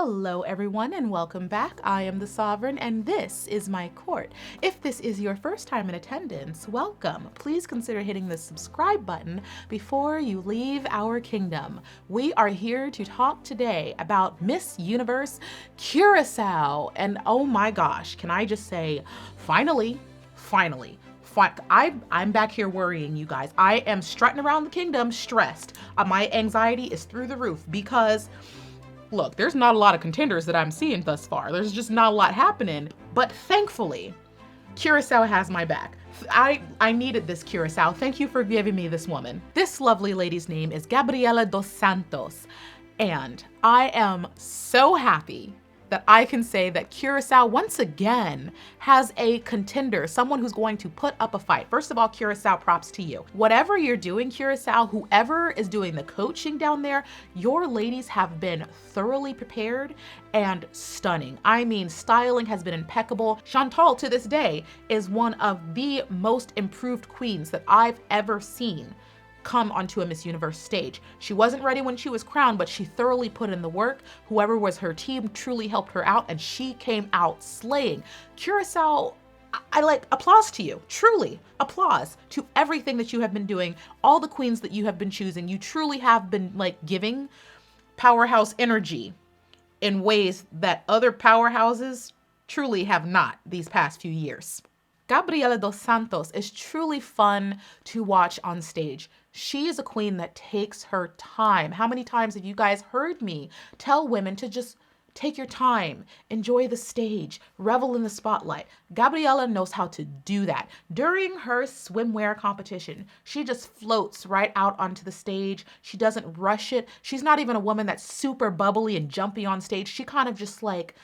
Hello everyone and welcome back. I am the Sovereign and this is my court. If this is your first time in attendance, welcome. Please consider hitting the subscribe button before you leave our kingdom. We are here to talk today about Miss Universe Curaçao. And oh my gosh, can I just say, finally. I'm back here worrying you guys. I am strutting around the kingdom stressed. My anxiety is through the roof because look, there's not a lot of contenders that I'm seeing thus far. There's just not a lot happening. But thankfully, Curaçao has my back. I needed this Curaçao. Thank you for giving me this woman. This lovely lady's name is Gabriela dos Santos. And I am so happy that I can say that Curaçao once again has a contender, someone who's going to put up a fight. First of all, Curaçao, props to you. Whatever you're doing, Curaçao, whoever is doing the coaching down there, your ladies have been thoroughly prepared and stunning. I mean, styling has been impeccable. Chantal, to this day, is one of the most improved queens that I've ever seen come onto a Miss Universe stage. She wasn't ready when she was crowned, but she thoroughly put in the work. Whoever was her team truly helped her out and she came out slaying. Curaçao, I like applause to you, truly applause to everything that you have been doing, all the queens that you have been choosing. You truly have been like giving powerhouse energy in ways that other powerhouses truly have not these past few years. Gabriela dos Santos is truly fun to watch on stage. She is a queen that takes her time. How many times have you guys heard me tell women to just take your time, enjoy the stage, revel in the spotlight? Gabriela knows how to do that. During her swimwear competition, she just floats right out onto the stage. She doesn't rush it. She's not even a woman that's super bubbly and jumpy on stage. She kind of just like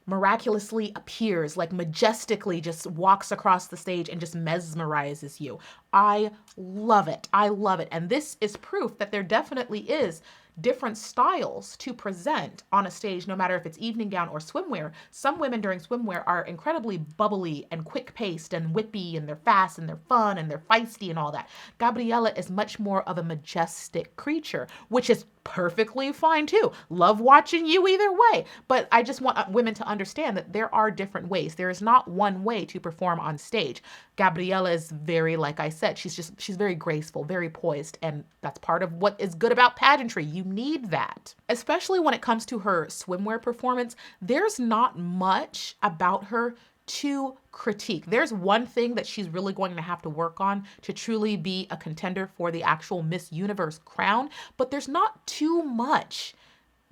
miraculously appears, like majestically just walks across the stage and just mesmerizes you. I love it. I love it. And this is proof that there definitely is different styles to present on a stage, no matter if it's evening gown or swimwear. Some women during swimwear are incredibly bubbly and quick-paced and whippy, and they're fast and they're fun and they're feisty and all that. Gabriela is much more of a majestic creature, which is perfectly fine too. Love watching you either way. But I just want women to understand that there are different ways. There is not one way to perform on stage. Gabriela is very, like I said, she's very graceful, very poised, and that's part of what is good about pageantry. You need that. Especially when it comes to her swimwear performance, there's not much about her to critique. There's one thing that she's really going to have to work on to truly be a contender for the actual Miss Universe crown, but there's not too much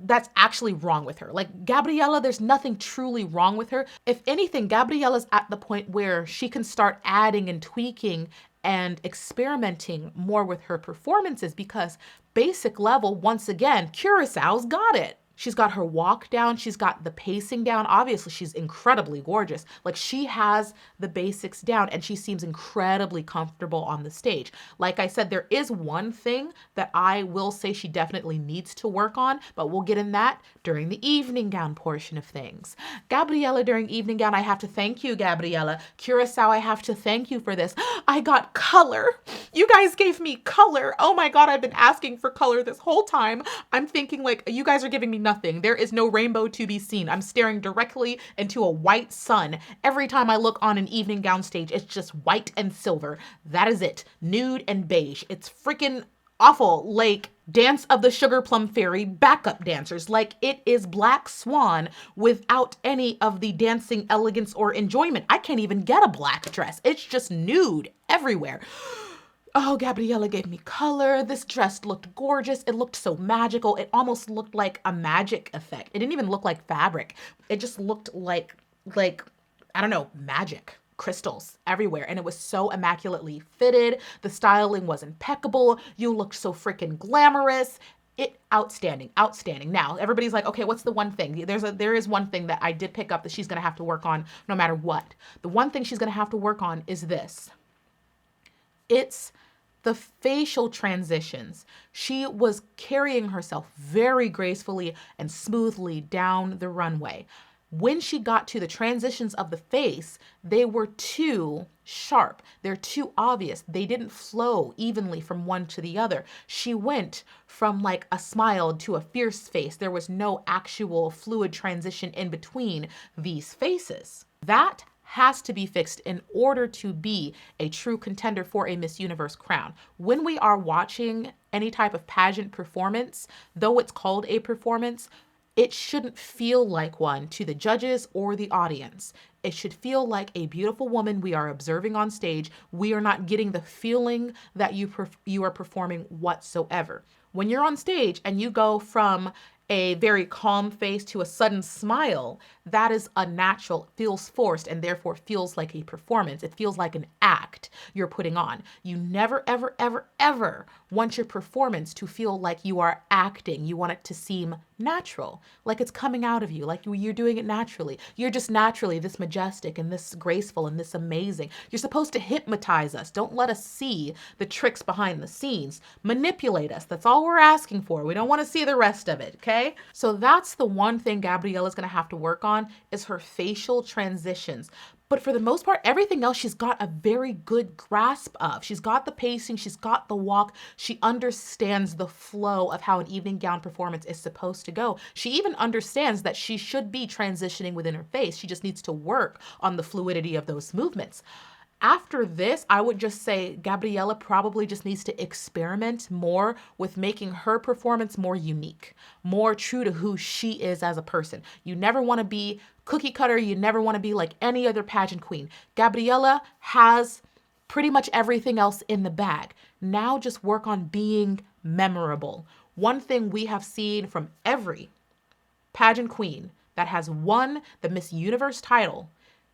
that's actually wrong with her. Like Gabriela, there's nothing truly wrong with her. If anything, Gabriela's at the point where she can start adding and tweaking and experimenting more with her performances because basic level, once again, Curaçao's got it. She's got her walk down. She's got the pacing down. Obviously, she's incredibly gorgeous. Like she has the basics down and she seems incredibly comfortable on the stage. Like I said, there is one thing that I will say she definitely needs to work on, but we'll get in that during the evening gown portion of things. Gabriela, during evening gown, I have to thank you, Gabriela. Curaçao, I have to thank you for this. I got color. You guys gave me color. Oh my God, I've been asking for color this whole time. I'm thinking like, you guys are giving me nothing. There is no rainbow to be seen. I'm staring directly into a white sun. Every time I look on an evening gown stage, it's just white and silver. That is it. Nude and beige. It's freaking awful. Like Dance of the Sugar Plum Fairy backup dancers. Like it is Black Swan without any of the dancing elegance or enjoyment. I can't even get a black dress. It's just nude everywhere. Oh, Gabriela gave me color. This dress looked gorgeous. It looked so magical. It almost looked like a magic effect. It didn't even look like fabric. It just looked like, I don't know, magic. Crystals everywhere. And it was so immaculately fitted. The styling was impeccable. You looked so freaking glamorous. Outstanding. Now, everybody's like, okay, what's the one thing? There is one thing that I did pick up that she's going to have to work on no matter what. The one thing she's going to have to work on is this. It's the facial transitions. She was carrying herself very gracefully and smoothly down the runway. When she got to the transitions of the face, they were too sharp. They're too obvious. They didn't flow evenly from one to the other. She went from like a smile to a fierce face. There was no actual fluid transition in between these faces. That has to be fixed in order to be a true contender for a Miss Universe crown. When we are watching any type of pageant performance, though it's called a performance, it shouldn't feel like one to the judges or the audience. It should feel like a beautiful woman we are observing on stage. We are not getting the feeling that you are performing whatsoever. When you're on stage and you go from a very calm face to a sudden smile, that is unnatural, feels forced, and therefore feels like a performance. It feels like an act you're putting on. You never, ever, ever, ever want your performance to feel like you are acting. You want it to seem natural, like it's coming out of you, like you're doing it naturally. You're just naturally this majestic and this graceful and this amazing. You're supposed to hypnotize us. Don't let us see the tricks behind the scenes. Manipulate us. That's all we're asking for. We don't want to see the rest of it, okay? So that's the one thing Gabriella's gonna have to work on is her facial transitions. But for the most part, everything else she's got a very good grasp of. She's got the pacing, she's got the walk, she understands the flow of how an evening gown performance is supposed to go. She even understands that she should be transitioning within her face. She just needs to work on the fluidity of those movements. After this, I would just say Gabriella probably just needs to experiment more with making her performance more unique, more true to who she is as a person. You never want to be cookie cutter. You never want to be like any other pageant queen. Gabriella has pretty much everything else in the bag. Now just work on being memorable. One thing we have seen from every pageant queen that has won the Miss Universe title,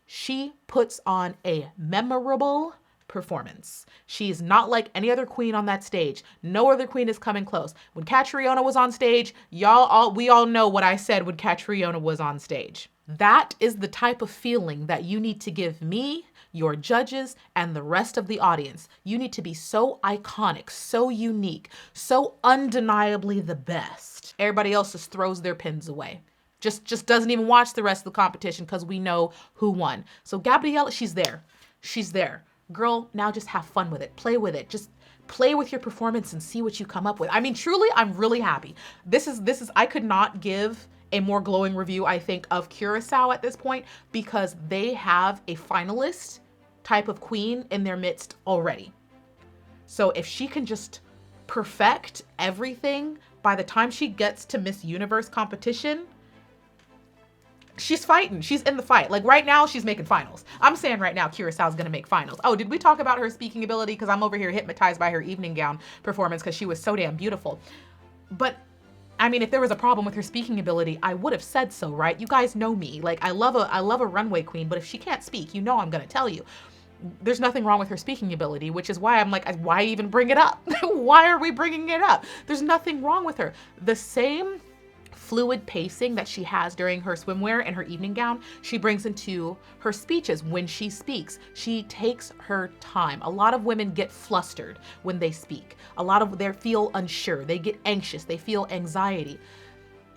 she puts on a memorable performance. She's not like any other queen on that stage. No other queen is coming close. When Catriona was on stage, we all know what I said when Catriona was on stage. That is the type of feeling that you need to give me, your judges, and the rest of the audience. You need to be so iconic, so unique, so undeniably the best. Everybody else just throws their pins away. Just doesn't even watch the rest of the competition because we know who won. So Gabriella, she's there. She's there. Girl, now just have fun with it. Play with it. Just play with your performance and see what you come up with. I mean, truly, I'm really happy. This is, I could not give a more glowing review, I think, of Curaçao at this point because they have a finalist type of queen in their midst already. So if she can just perfect everything by the time she gets to Miss Universe competition, she's fighting. She's in the fight. Like right now, she's making finals. I'm saying right now, Curaçao's gonna make finals. Oh, did we talk about her speaking ability? Because I'm over here hypnotized by her evening gown performance because she was so damn beautiful. But I mean, if there was a problem with her speaking ability, I would have said so, right? You guys know me. Like I love a runway queen, but if she can't speak, you know I'm gonna tell you. There's nothing wrong with her speaking ability, which is why I'm like, why even bring it up? Why are we bringing it up? There's nothing wrong with her. The same fluid pacing that she has during her swimwear and her evening gown, she brings into her speeches. When she speaks, she takes her time. A lot of women get flustered when they speak. A lot of them feel unsure. They get anxious. They feel anxiety.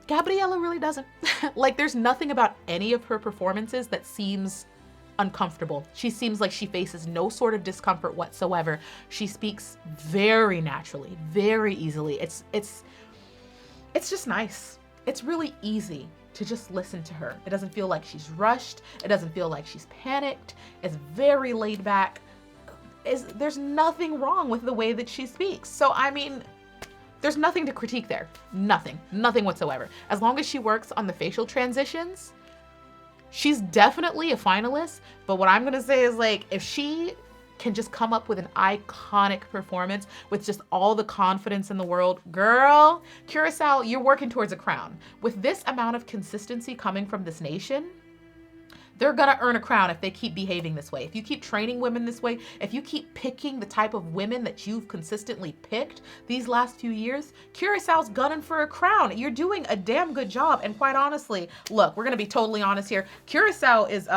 Gabriella really doesn't. Like there's nothing about any of her performances that seems uncomfortable. She seems like she faces no sort of discomfort whatsoever. She speaks very naturally, very easily. It's just nice. It's really easy to just listen to her. It doesn't feel like she's rushed. It doesn't feel like she's panicked. It's very laid back. There's nothing wrong with the way that she speaks. So, I mean, there's nothing to critique there. Nothing whatsoever. As long as she works on the facial transitions, she's definitely a finalist. But what I'm gonna say is like, if she can just come up with an iconic performance with just all the confidence in the world, girl, Curaçao, you're working towards a crown. With this amount of consistency coming from this nation, they're gonna earn a crown if they keep behaving this way. If you keep training women this way, if you keep picking the type of women that you've consistently picked these last few years, Curaçao's gunning for a crown. You're doing a damn good job. And quite honestly, look, we're gonna be totally honest here. Curaçao is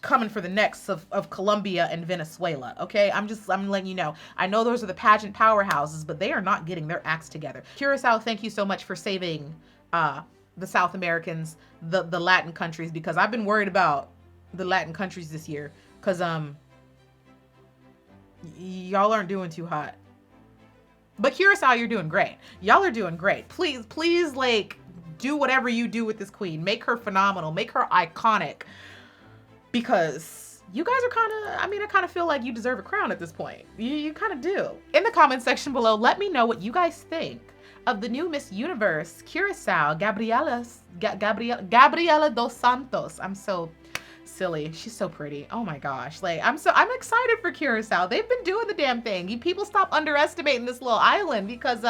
coming for the necks of Colombia and Venezuela, okay? I'm letting you know. I know those are the pageant powerhouses, but they are not getting their acts together. Curaçao, thank you so much for saving the South Americans, the Latin countries, because I've been worried about the Latin countries this year, because y'all aren't doing too hot. But Curacao, you're doing great. Y'all are doing great. Please, like, do whatever you do with this queen. Make her phenomenal. Make her iconic. Because you guys are kind of, I mean, I kind of feel like you deserve a crown at this point. You kind of do. In the comment section below, let me know what you guys think of the new Miss Universe, Curaçao, Gabriela dos Santos. I'm so silly. She's so pretty. Oh my gosh. Like, I'm excited for Curaçao. They've been doing the damn thing. You people stop underestimating this little island, because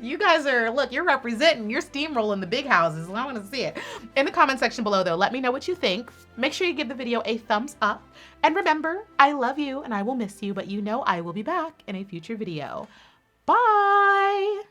you guys are, look, you're representing, you're steamrolling the big houses. I want to see it. In the comment section below though, let me know what you think. Make sure you give the video a thumbs up. And remember, I love you and I will miss you, but you know I will be back in a future video. Bye.